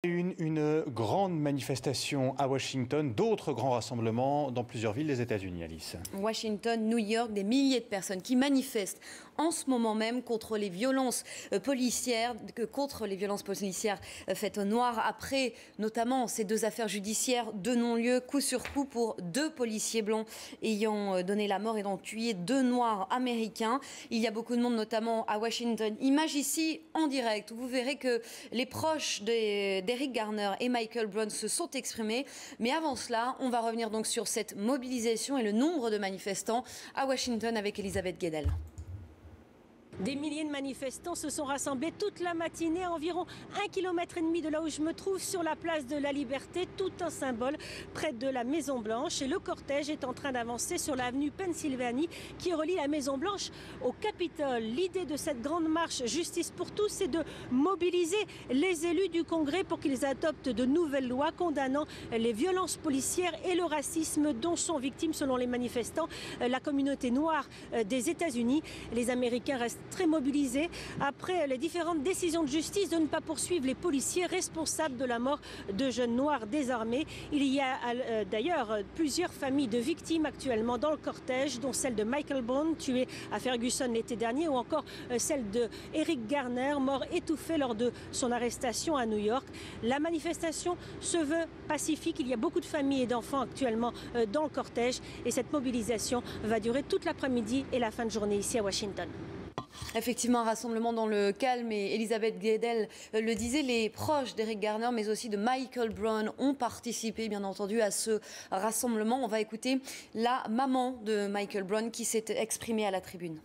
Une grande manifestation à Washington, d'autres grands rassemblements dans plusieurs villes des États-Unis, Alice. Washington, New York, des milliers de personnes qui manifestent en ce moment même contre les violences policières, faites aux Noirs, après notamment ces deux affaires judiciaires de non-lieu, coup sur coup, pour deux policiers blancs ayant donné la mort et ayant tué deux Noirs américains. Il y a beaucoup de monde, notamment à Washington. Image ici en direct où vous verrez que les proches d'Eric Garner et Michael Brown se sont exprimés. Mais avant cela, on va revenir donc sur cette mobilisation et le nombre de manifestants à Washington avec Elisabeth Guedel. Des milliers de manifestants se sont rassemblés toute la matinée à environ 1,5 km de là où je me trouve, sur la place de la Liberté, tout un symbole près de la Maison Blanche. Et le cortège est en train d'avancer sur l'avenue Pennsylvanie qui relie la Maison Blanche au Capitole. L'idée de cette grande marche Justice pour tous, c'est de mobiliser les élus du Congrès pour qu'ils adoptent de nouvelles lois condamnant les violences policières et le racisme dont sont victimes, selon les manifestants, la communauté noire des États-Unis. Les Américains restent très mobilisés après les différentes décisions de justice de ne pas poursuivre les policiers responsables de la mort de jeunes noirs désarmés. Il y a d'ailleurs plusieurs familles de victimes actuellement dans le cortège, dont celle de Michael Brown, tué à Ferguson l'été dernier, ou encore celle de Eric Garner, mort étouffé lors de son arrestation à New York. La manifestation se veut pacifique. Il y a beaucoup de familles et d'enfants actuellement dans le cortège, et cette mobilisation va durer toute l'après-midi et la fin de journée ici à Washington. Effectivement, un rassemblement dans le calme, et Elisabeth Guedel le disait, les proches d'Eric Garner mais aussi de Michael Brown ont participé bien entendu à ce rassemblement. On va écouter la maman de Michael Brown qui s'est exprimée à la tribune.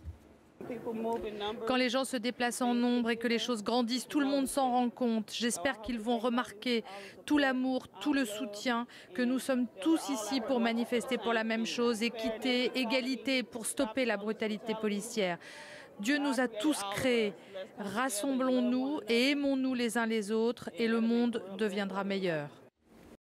Quand les gens se déplacent en nombre et que les choses grandissent, tout le monde s'en rend compte. J'espère qu'ils vont remarquer tout l'amour, tout le soutien, que nous sommes tous ici pour manifester pour la même chose, équité, égalité, pour stopper la brutalité policière. Dieu nous a tous créés. Rassemblons-nous et aimons-nous les uns les autres et le monde deviendra meilleur.